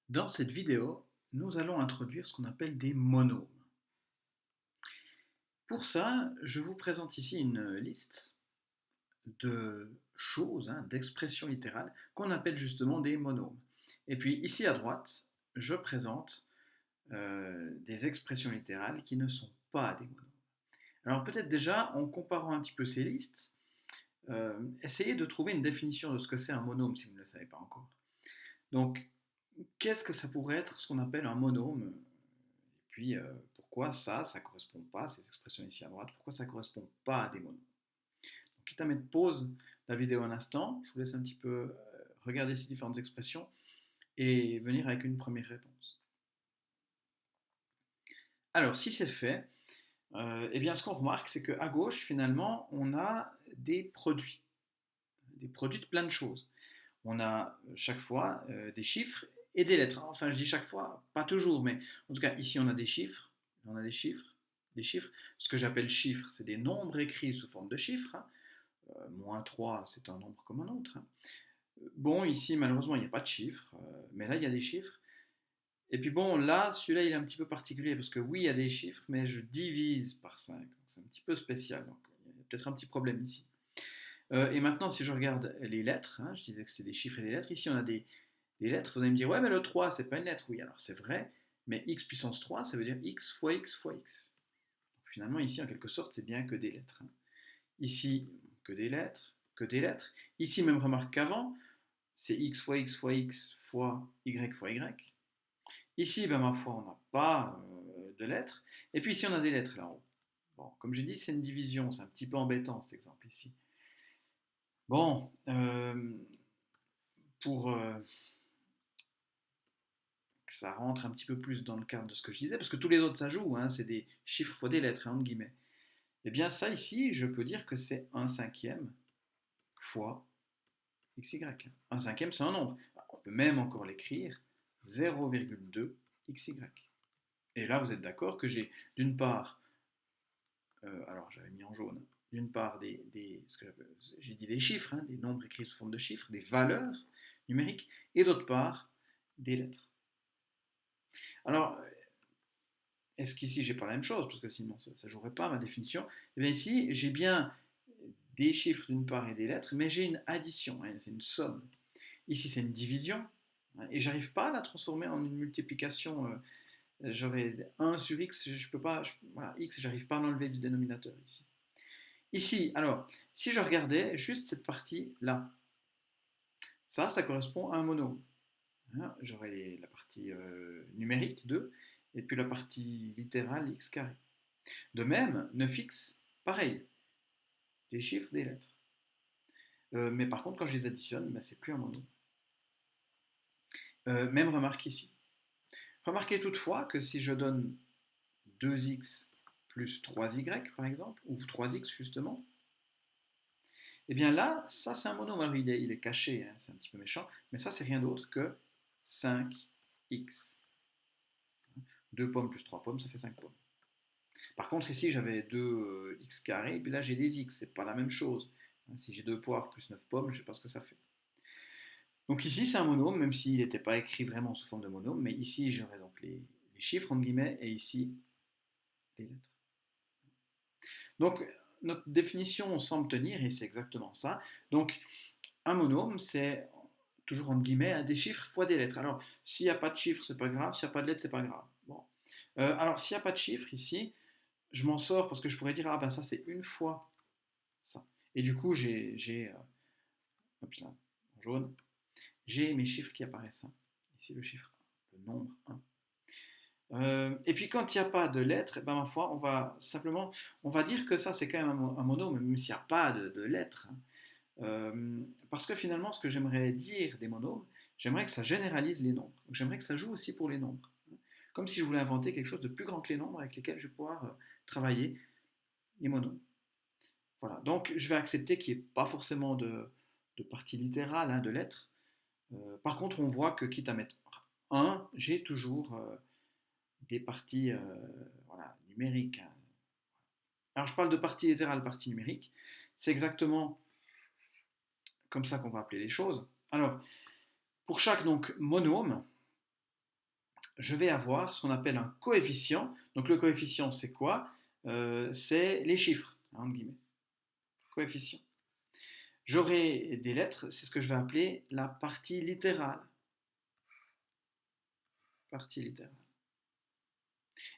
Dans cette vidéo, nous allons introduire ce qu'on appelle des monômes. Pour ça, je vous présente ici une liste de choses, d'expressions littérales, qu'on appelle justement des monômes. Et puis ici à droite, je présente des expressions littérales qui ne sont pas des monômes. Alors peut-être déjà, en comparant un petit peu ces listes, essayez de trouver une définition de ce que c'est un monôme si vous ne le savez pas encore. Donc, qu'est-ce que ça pourrait être ce qu'on appelle un monôme? Puis, pourquoi ça ne correspond pas, à ces expressions ici à droite, pourquoi ça ne correspond pas à des monômes. Donc, quitte à mettre pause la vidéo un instant, je vous laisse un petit peu regarder ces différentes expressions et venir avec une première réponse. Alors, si c'est fait, eh bien, ce qu'on remarque, c'est qu'à gauche, finalement, on a des produits de plein de choses. On a chaque fois des chiffres et des lettres. Enfin, je dis chaque fois, pas toujours, mais en tout cas, ici, on a des chiffres, on a des chiffres. Ce que j'appelle chiffres, c'est des nombres écrits sous forme de chiffres. Moins 3, c'est un nombre comme un autre. Bon, ici, malheureusement, il n'y a pas de chiffres, mais là, il y a des chiffres. Et puis bon, là, celui-là, il est un petit peu particulier, parce que oui, il y a des chiffres, mais je divise par 5. Donc c'est un petit peu spécial, donc il y a peut-être un petit problème ici. Et maintenant, si je regarde les lettres, je disais que c'était des chiffres et des lettres, ici on a des lettres, vous allez me dire, ouais, mais le 3, c'est pas une lettre. Oui, alors c'est vrai, mais x puissance 3, ça veut dire x fois x fois x. Donc, finalement, ici, en quelque sorte, c'est bien que des lettres. Ici, que des lettres, que des lettres. Ici, même remarque qu'avant, c'est x fois x fois x fois y fois y. Ici, ben, ma foi, on n'a pas de lettres. Et puis ici, on a des lettres là-haut. Bon, comme j'ai dit, c'est une division, c'est un petit peu embêtant cet exemple ici. Bon, pour que ça rentre un petit peu plus dans le cadre de ce que je disais, parce que tous les autres ça joue, c'est des chiffres fois des lettres, entre guillemets. Et bien ça ici, je peux dire que c'est un cinquième fois xy. Un cinquième, c'est un nombre. On peut même encore l'écrire 0,2 xy. Et là, vous êtes d'accord que j'ai d'une part, alors j'avais mis en jaune, d'une part j'ai dit des chiffres, des nombres écrits sous forme de chiffres, des valeurs numériques, et d'autre part, des lettres. Alors, est-ce qu'ici j'ai pas la même chose? Parce que sinon ça ne jouerait pas ma définition. Et bien ici, j'ai bien des chiffres d'une part et des lettres, mais j'ai une addition, c'est une somme. Ici, c'est une division, et j'arrive pas à la transformer en une multiplication. J'aurais 1 sur x, je peux pas, voilà, x, j'arrive pas à l'enlever du dénominateur ici. Ici, alors, si je regardais juste cette partie-là, ça correspond à un monôme. J'aurais la partie numérique 2, et puis la partie littérale x carré. De même, 9x, pareil, des chiffres, des lettres. Mais par contre, quand je les additionne, ben, c'est plus un monôme. Même remarque ici. Remarquez toutefois que si je donne 2x plus 3y, par exemple, ou 3x justement, et bien là, ça c'est un monôme. Alors il est caché, c'est un petit peu méchant, mais ça c'est rien d'autre que 5x. 2 pommes plus 3 pommes, ça fait 5 pommes. Par contre, ici j'avais 2x carré, et puis là j'ai des x, c'est pas la même chose. Si j'ai 2 poires plus 9 pommes, je sais pas ce que ça fait. Donc ici c'est un monôme, même s'il n'était pas écrit vraiment sous forme de monôme, mais ici j'aurais donc les chiffres entre guillemets, et ici les lettres. Donc notre définition semble tenir, et c'est exactement ça. Donc un monôme, c'est toujours entre guillemets des chiffres fois des lettres. Alors s'il n'y a pas de chiffres, c'est pas grave, s'il n'y a pas de lettres, c'est pas grave. Bon. Alors s'il n'y a pas de chiffres ici, je m'en sors parce que je pourrais dire, ah ben ça c'est une fois ça. Et du coup, hop là, en jaune, j'ai mes chiffres qui apparaissent. Ici le chiffre 1, le nombre 1. Et puis quand il n'y a pas de lettres, ben, ma foi, on va dire que ça c'est quand même un monôme, même s'il n'y a pas de lettres. Parce que finalement, ce que j'aimerais dire des monômes, j'aimerais que ça généralise les nombres. J'aimerais que ça joue aussi pour les nombres. Comme si je voulais inventer quelque chose de plus grand que les nombres avec lesquels je vais pouvoir travailler les monômes. Voilà. Donc je vais accepter qu'il n'y ait pas forcément de partie littérale, de lettres. Par contre, on voit que quitte à mettre 1, j'ai toujours des parties voilà, numériques. Alors je parle de partie littérale, partie numérique. C'est exactement comme ça qu'on va appeler les choses. Alors, pour chaque donc monôme, je vais avoir ce qu'on appelle un coefficient. Donc le coefficient, c'est quoi? C'est les chiffres, hein, entre guillemets. Coefficient. J'aurai des lettres, c'est ce que je vais appeler la partie littérale. Partie littérale.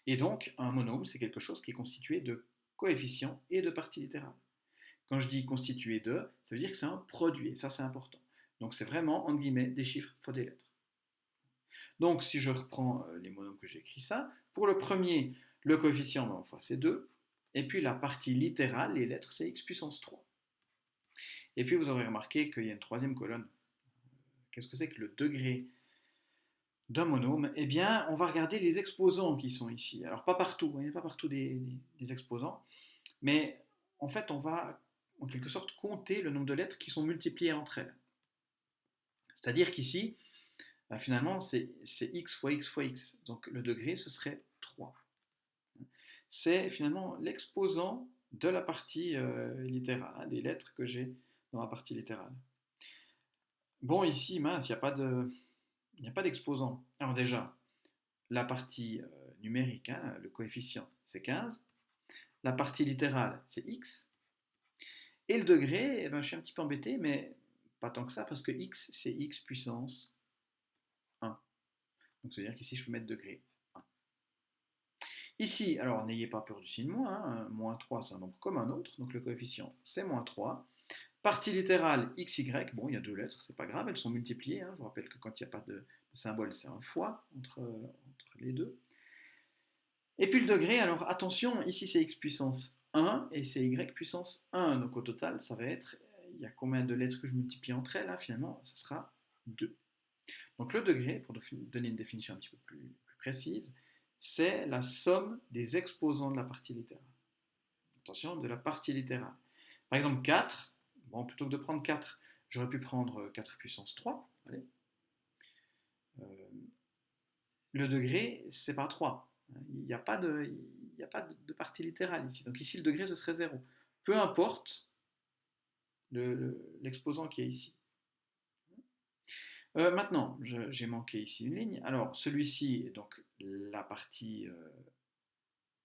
Et donc, un monôme, c'est quelque chose qui est constitué de coefficients et de parties littérales. Quand je dis constitué de, ça veut dire que c'est un produit, et ça c'est important. Donc c'est vraiment, entre guillemets, des chiffres fois des lettres. Donc si je reprends les monômes que j'ai écrit ça, pour le premier, le coefficient, en fois c'est 2, et puis la partie littérale, les lettres, c'est x puissance 3. Et puis vous aurez remarqué qu'il y a une troisième colonne. Qu'est-ce que c'est que le degré d'un monôme? Eh bien, on va regarder les exposants qui sont ici. Alors pas partout, il n'y a pas partout des exposants, mais en fait on va en quelque sorte compter le nombre de lettres qui sont multipliées entre elles. C'est-à-dire qu'ici, finalement, c'est x fois x fois x. Donc le degré, ce serait 3. C'est finalement l'exposant de la partie littérale, hein, des lettres que j'ai dans la partie littérale. Bon, ici, mince, il n'y a pas d'exposant. Alors déjà, la partie numérique, hein, le coefficient, c'est 15. La partie littérale, c'est x. Et le degré, eh ben, je suis un petit peu embêté, mais pas tant que ça, parce que x, c'est x puissance 1. Donc, ça veut dire qu'ici, je peux mettre degré 1. Ici, alors n'ayez pas peur du signe moins, hein, moins 3, c'est un nombre comme un autre, donc le coefficient, c'est moins 3. Partie littérale, xy, bon, il y a deux lettres, c'est pas grave, elles sont multipliées. Hein, je vous rappelle que quand il n'y a pas de symbole, c'est un fois entre les deux. Et puis le degré, alors attention, ici c'est x puissance 1 et c'est y puissance 1. Donc au total, ça va être, il y a combien de lettres que je multiplie entre elles? Là, finalement, ça sera 2. Donc le degré, pour donner une définition un petit peu plus précise, c'est la somme des exposants de la partie littérale. Attention, de la partie littérale. Par exemple, 4, bon, plutôt que de prendre 4, j'aurais pu prendre 4 puissance 3. Allez. Le degré, c'est pas 3. Il n'y a pas de partie littérale ici. Donc ici, le degré, ce serait 0. Peu importe l'exposant qui est ici. Maintenant, j'ai manqué ici une ligne. Alors, celui-ci, donc la partie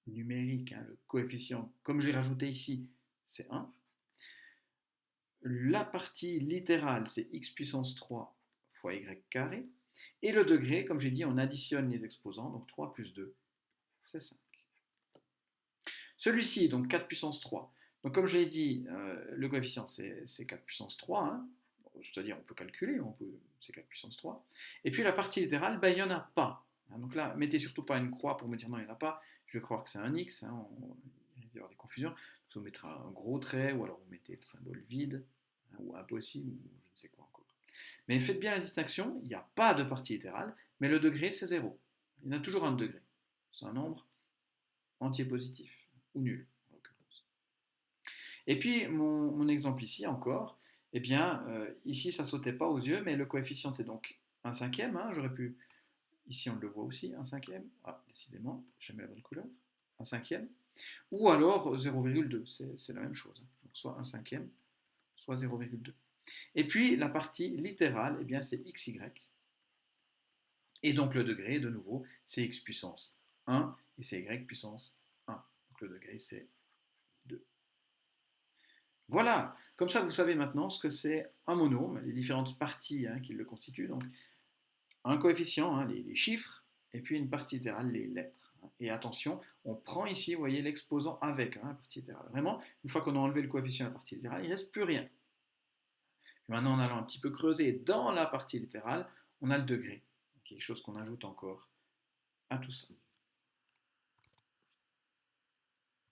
numérique, hein, le coefficient, comme j'ai rajouté ici, c'est 1. La partie littérale, c'est x puissance 3 fois y carré. Et le degré, comme j'ai dit, on additionne les exposants, donc 3 plus 2, c'est 5. Celui-ci, donc 4 puissance 3. Donc comme je l'ai dit, le coefficient, c'est 4 puissance 3. Hein. C'est-à-dire, on peut calculer, c'est 4 puissance 3. Et puis la partie littérale, ben, il n'y en a pas. Hein, donc là, mettez surtout pas une croix pour me dire non, il n'y en a pas. Je vais croire que c'est un x. Hein, il risque d'y avoir des confusions. Donc, vous mettrez un gros trait, ou alors vous mettez le symbole vide, hein, ou impossible, ou je ne sais quoi encore. Mais faites bien la distinction, il n'y a pas de partie littérale, mais le degré, c'est 0. Il y en a toujours un degré. C'est un nombre entier positif, ou nul, en l'occurrence. Et puis, mon exemple ici encore, eh bien, ici, ça ne sautait pas aux yeux, mais le coefficient, c'est donc 1 cinquième. Hein, j'aurais pu, ici, on le voit aussi, 1 cinquième. Ah, décidément, jamais la bonne couleur. 1 cinquième. Ou alors 0,2, c'est la même chose. Hein. Donc, soit 1 cinquième, soit 0,2. Et puis, la partie littérale, eh bien, c'est xy. Et donc, le degré, de nouveau, c'est x puissance 1 et c'est y puissance 1. Donc, le degré, c'est 2. Voilà, comme ça vous savez maintenant ce que c'est un monôme, les différentes parties hein, qui le constituent. Donc un coefficient, hein, les chiffres, et puis une partie littérale, les lettres. Et attention, on prend ici, vous voyez, l'exposant avec hein, la partie littérale. Vraiment, une fois qu'on a enlevé le coefficient à la partie littérale, il ne reste plus rien. Puis maintenant, en allant un petit peu creuser dans la partie littérale, on a le degré, quelque chose qu'on ajoute encore à tout ça.